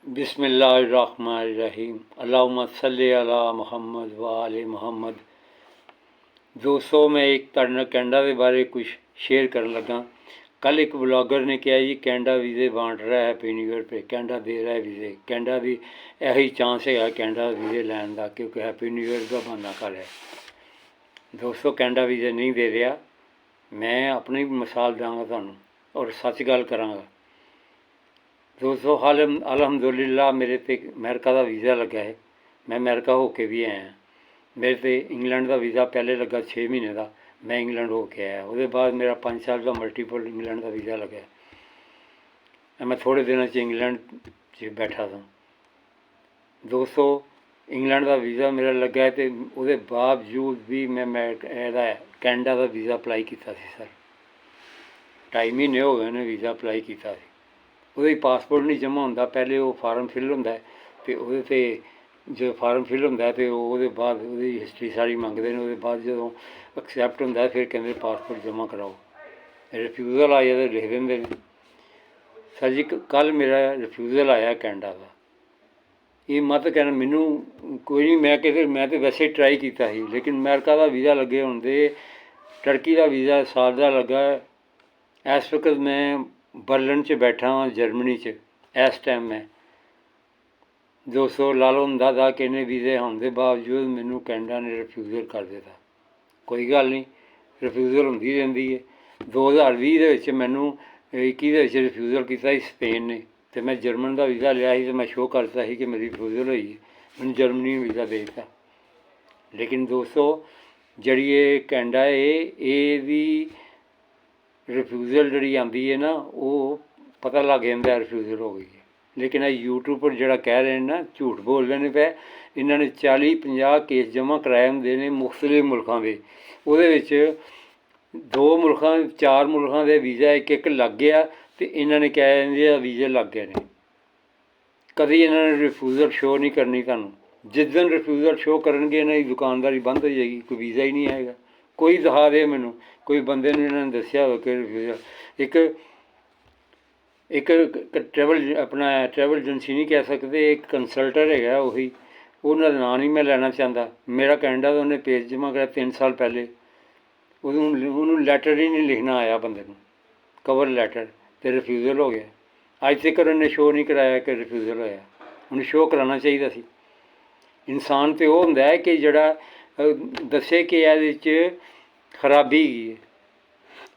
बिस्मिल्लाहिर्रहमानिर्रहीम अल्लाहुम्मा सल्ली अला मुहम्मद व आले मुहम्मद। दोस्तों, मैं एक तुहाडे नाल कैनेडा के बारे कुछ शेयर करन लगा। कल एक ब्लॉगर ने कहा जी कैनेडा वीज़े बांट रहा है, हैप्पी न्यू ईयर पे कैनेडा दे रहा है वीज़े। कैनेडा की यही चांस है कैनेडा वीज़े लैन का, क्योंकि हैप्पी न्यू ईयर का बहाना कर है। दोस्तों, कैनेडा वीज़े नहीं दे रहा। मैं अपनी मिसाल दांगा तुहानूं और सच गल करांगा। दोस्तों, अलहमदुलिल्लाह मेरे ते अमेरिका का वीज़ा लगा है। मैं अमेरिका होके भी आया। मेरे ते इंग्लैंड का वीज़ा पहले लगा 6 महीने का, मैं इंग्लैंड होके आया। उसके बाद मेरा 5 साल का मल्टीपल इंग्लैंड का वीज़ा लगा। मैं थोड़े दिनों इंग्लैंड बैठा था। दोस्तों, इंग्लैंड का वीज़ा मेरा लगा है, तो उसके बावजूद भी मैं कैनेडा का वीज़ा अप्लाई किया सर। 2.5 महीने हो गए ने वीज़ा अप्लाई किया। ਉਹਦੇ ਪਾਸਪੋਰਟ ਨਹੀਂ ਜਮ੍ਹਾਂ ਹੁੰਦਾ, ਪਹਿਲੇ ਉਹ ਫਾਰਮ ਫਿਲ ਹੁੰਦਾ ਅਤੇ ਉਹਦੇ 'ਤੇ ਜੋ ਫਾਰਮ ਫਿਲ ਹੁੰਦਾ ਅਤੇ ਉਹਦੇ ਬਾਅਦ ਉਹਦੀ ਹਿਸਟਰੀ ਸਾਰੀ ਮੰਗਦੇ ਨੇ। ਉਹਦੇ ਬਾਅਦ ਜਦੋਂ ਐਕਸੈਪਟ ਹੁੰਦਾ ਫਿਰ ਕਹਿੰਦੇ ਪਾਸਪੋਰਟ ਜਮ੍ਹਾਂ ਕਰਾਓ। ਰਿਫਿਊਜ਼ਲ ਆ ਜਾਂਦਾ ਲਿਖ ਦਿੰਦੇ ਨੇ। ਸਰ ਜੀ, ਕੱਲ੍ਹ ਮੇਰਾ ਰਿਫਿਊਜ਼ਲ ਆਇਆ ਕੈਨੇਡਾ ਦਾ। ਇਹ ਮਤ ਕਹਿਣਾ ਮੈਨੂੰ ਕੋਈ ਨਹੀਂ, ਮੈਂ ਤਾਂ ਵੈਸੇ ਟਰਾਈ ਕੀਤਾ ਸੀ, ਲੇਕਿਨ ਅਮਰੀਕਾ ਦਾ ਵੀਜ਼ਾ ਲੱਗੇ ਹੁੰਦੇ। ਟਰਕੀ ਦਾ ਵੀਜ਼ਾ ਸਾਲ ਦਾ ਲੱਗਾ। ਇਸ ਵਕਤ ਮੈਂ बर्लिन च बैठा हाँ, जर्मनी च इस टाइम मैं। दोस्तों, ला लो अंदाज़ा कि इन्ने वीज़े होने के बावजूद मैनू कैनेडा ने रिफ्यूज़ल कर दिता। कोई गल नहीं, रिफ्यूज़ल होंदी रहिंदी है। 2020 के मैनू 21 रिफ्यूज़ल किया स्पेन ने, तो मैं जर्मन का वीज़ा लिया तो मैं शो करता कि मेरी रिफ्यूज़ल हुई है, मैनू जर्मनी वीज़ा दे दिता। लेकिन दोस्तों, जी कैनेडा है ये रिफ्यूज़ल जी आती है ना, वो पता लग जाता रिफ्यूज़ल हो गई है। लेकिन यूट्यूब पर जोड़ा कह रहे हैं ना, झूठ बोल रहे हैं पे। इन्होंने 40-50 केस जमा कराए होंगे ने मुख्तलिफ मुल्कों के। वो 2 मुल्कों 4 मुल्कों के वीज़ा एक लग गया, तो इन्होंने क्या वीज़े लग गए हैं। कभी इन्होंने रिफ्यूज़ल शो नहीं करनी तुहानूं। जिस दिन रिफ्यूज़ल शो करनगे इन्हों की दुकानदारी बंद हो जाएगी, कोई वीज़ा ही नहीं आएगा। कोई दिखा दे मैनू, कोई बंदे ने इन्होंने दसिया हो कि रिफ्यूज़ल एक ट्रैवल अपना ट्रैवल एजेंसी नहीं कह सकते, एक कंसल्टर है वही, उन्होंने नाम नहीं मैं लेना चाहता। मेरा कैनेडा का उन्हें पेज जमा कराया 3 साल पहले। उन्होंने लैटर ही नहीं लिखना आया बंदे को, कवर लैटर, तो रिफ्यूज़ल हो गया। अज तक उन्हें शो नहीं कराया कि रिफ्यूज़ल होया। उन्हें शो कराना चाहिए सी। इंसान तो वह होंदा है कि जड़ा दसे कि ये खराबी है।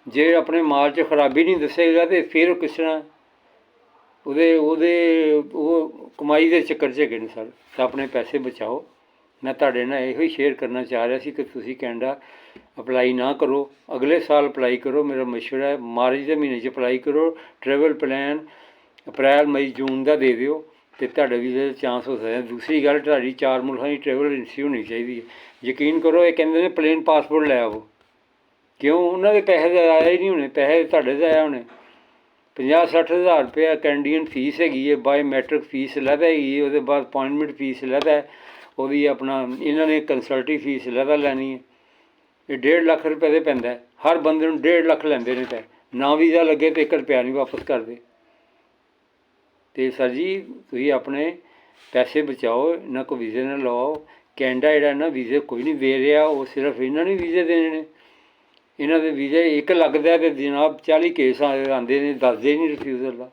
जे अपने माल च खराबी नहीं दसेगा तो फिर किस तरह वो कमाई के चक्कर च गए सर। तो अपने पैसे बचाओ। मैं तुहाडे नाल इहो शेयर करना चाह रहा सी कि तुसीं कैनेडा अप्लाई ना करो, अगले साल अप्लाई करो। मेरा मशवरा है मार्च के महीने अप्लाई करो। ट्रैवल प्लैन अप्रैल मई जून का दे दिओ, तो तुहाडे वीज़े चांस हो सकते। दूसरी गल, तुहाडी 4 मुल्कों की ट्रैवल एजेंसी होनी चाहिए। यकीन करो, ये कहते हैं प्लेन पासपोर्ट लै आओ। क्यों? उन्होंने पैसे तो आए ही नहीं होने, पैसे तुहाडे तो आए होने। 50-60 हज़ार रुपया कैनेडियन फीस हैगी है, बायोमैट्रिक फीस लैदा हैगी। उसके बाद अपॉइंटमेंट फीस लैदा है, वो अपना इन्होंने कंसल्टिंग फीस लैदा लैनी है। ये 1.5 लाख रुपये तो पैंदा है हर बंदे नूं। 1.5 लाख लैंदे ने पैसे। ना वीज़ा लगे तो 1 रुपया नहीं वापस करते। तो सर जी, तुसीं अपने पैसे बचाओ, इन्हों को वीज़े ना लवाओ। कैनेडा जिहड़ा ना वीज़े कोई नहीं दे रहा, वो सिर्फ इन्होंने वीज़े देने ने। इन्हों के वीज़े एक लगता है तो जनाब 40 केस आते हैं, दसदे नहीं रिफ्यूज़ल का।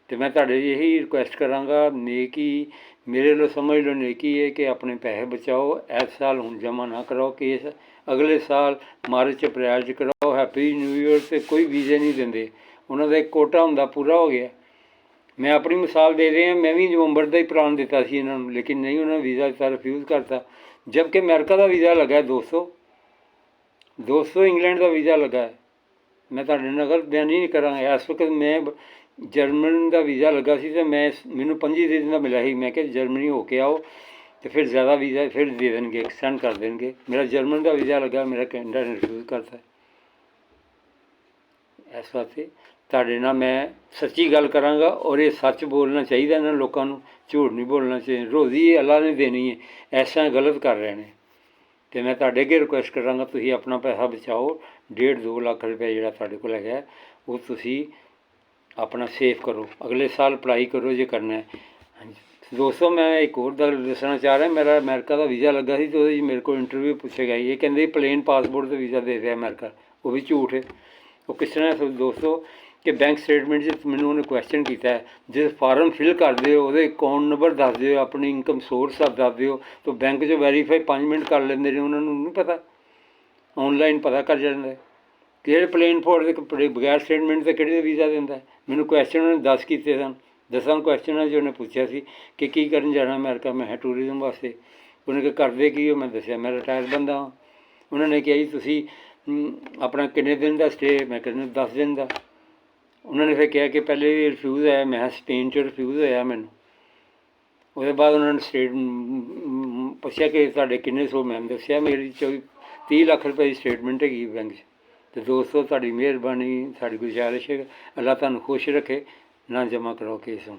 तो मैं तुहाडे यही रिक्वेस्ट करांगा, नेकी मेरे लो समझ लो नेकी है कि अपने पैसे बचाओ। इस साल हुण जमा ना कराओ केस, अगले साल मार्च अप्रैल च कराओ। हैप्पी न्यू ईयर से कोई वीज़े नहीं देंगे, उन्होंने एक कोटा हुंदा पूरा हो गया। मैं अपनी मिसाल दे रहा, मैं भी नवंबर का ही प्लान दिता सी इन्होंने, लेकिन नहीं, उन्होंने वीज़ा दिता, रिफ्यूज़ करता। जबकि अमेरिका का वीज़ा लगा है 200 इंग्लैंड का वीज़ा लगा है। मैं तुहाडे नाल गलत बयानी नहीं करांगा। इस वक्त मैं जर्मन का वीज़ा लगा सी, तो मैनू 25 दिन का मिला ही। मैं क्या जर्मनी होके आओ, तो फिर ज़्यादा वीज़ा फिर दे देंगे, एक्सटेंड कर देंगे। मेरा जर्मन का वीज़ा लगा, मेरा कैनेडा ने रिफ्यूज़ करता है। इस वास्ते तुहाडे नाल मैं सच्ची गल करांगा, और ये सच बोलना चाहिए इन्होंने लोगों को, झूठ नहीं बोलना चाहिए। रोज़ी अल्लाह ने देनी है, ऐसा गलत कर रहे हैं। तो मैं तुहाडे अगे रिक्वेस्ट करांगा, तुसीं अपना पैसा बचाओ। 1.5-2 लाख रुपया जिहड़ा तुहाडे कोल है वो तुसीं अपना सेफ करो। अगले साल अप्लाई करो जे करना है। ਹਾਂਜੀ ਦੋਸਤੋ, ਮੈਂ ਇੱਕ ਹੋਰ ਗੱਲ ਦੱਸਣਾ ਚਾਹ ਰਿਹਾ। ਮੇਰਾ ਅਮਰੀਕਾ ਦਾ ਵੀਜ਼ਾ ਲੱਗਾ ਸੀ ਅਤੇ ਉਹਦੇ 'ਚ ਮੇਰੇ ਕੋਲ ਇੰਟਰਵਿਊ ਪੁੱਛਿਆ ਗਿਆ। ਇਹ ਕਹਿੰਦੇ ਪਲੇਨ ਪਾਸਪੋਰਟ 'ਤੇ ਵੀਜ਼ਾ ਦੇ ਰਿਹਾ ਅਮਰੀਕਾ, ਉਹ ਵੀ ਝੂਠ ਹੈ। ਉਹ ਕਿਸ ਤਰ੍ਹਾਂ ਦੋਸਤੋ ਕਿ ਬੈਂਕ ਸਟੇਟਮੈਂਟ 'ਚ ਮੈਨੂੰ ਉਹਨੇ ਕੁਐਸਚਨ ਕੀਤਾ, ਜੇ ਫਾਰਮ ਫਿਲ ਕਰਦੇ ਹੋ ਉਹਦੇ ਅਕਾਊਂਟ ਨੰਬਰ ਦੱਸ ਦਿਓ, ਆਪਣੀ ਇਨਕਮ ਸੋਰਸ ਦੱਸ ਦਿਓ, ਤਾਂ ਬੈਂਕ 'ਚ ਵੈਰੀਫਾਈ 5 ਮਿੰਟ ਕਰ ਲੈਂਦੇ ਨੇ। ਉਹਨਾਂ ਨੂੰ ਨਹੀਂ ਪਤਾ, ਔਨਲਾਈਨ ਪਤਾ ਕਰ ਜਾਂਦਾ ਕਿਹੜੇ ਪਲੇਨ ਫੋਰ ਦੇ ਬਗੈਰ ਸਟੇਟਮੈਂਟ 'ਤੇ ਕਿਹੜੇ ਵੀਜ਼ਾ ਦਿੰਦਾ। ਮੈਨੂੰ ਕੁਐਸਚਨ ਉਹਨੇ 10 ਕੀਤੇ ਸਨ। 10 ਕੁਐਸਚਨਾਂ 'ਚ ਉਹਨੇ ਪੁੱਛਿਆ ਸੀ ਕਿ ਕੀ ਕਰਨ ਜਾਣਾ ਅਮਰੀਕਾ। ਮੈਂ ਕਿਹਾ ਟੂਰਿਜ਼ਮ ਵਾਸਤੇ। ਉਹਨੇ ਕਿਹਾ ਕਰਦੇ ਕੀ ਹੋ? ਮੈਂ ਦੱਸਿਆ ਮੈਂ ਰਿਟਾਇਰ ਬੰਦਾ ਹਾਂ। ਉਹਨਾਂ ਨੇ ਕਿਹਾ ਜੀ ਤੁਸੀਂ ਆਪਣਾ ਕਿੰਨੇ ਦਿਨ ਦਾ ਸਟੇ? ਮੈਂ ਕਹਿੰਦਾ 10 ਦਿਨ ਦਾ। ਉਹਨਾਂ ਨੇ ਫਿਰ ਕਿਹਾ ਕਿ ਪਹਿਲੇ ਵੀ ਰਿਫਿਊਜ਼ ਹੋਇਆ। ਮੈਂ ਸਪੇਨ 'ਚ ਰਿਫਿਊਜ਼ ਹੋਇਆ ਮੈਨੂੰ। ਉਹਦੇ ਬਾਅਦ ਉਹਨਾਂ ਨੇ ਪੁੱਛਿਆ ਕਿ ਤੁਹਾਡੇ ਕਿੰਨੇ ਸੌ? ਮੈਂ ਦੱਸਿਆ ਮੇਰੀ 30 ਲੱਖ ਰੁਪਏ ਦੀ ਸਟੇਟਮੈਂਟ ਹੈਗੀ ਬੈਂਕ 'ਚ। ਅਤੇ ਦੋਸਤੋ ਤੁਹਾਡੀ ਮਿਹਰਬਾਨੀ, ਸਾਡੀ ਗੁਜ਼ਾਰਿਸ਼ ਹੈ, ਅੱਲਾ ਤੁਹਾਨੂੰ ਖੁਸ਼ ਰੱਖੇ। ਨਾ ਜਮ੍ਹਾਂ ਕਰਾਓ ਕੇਸ ਹੁਣ।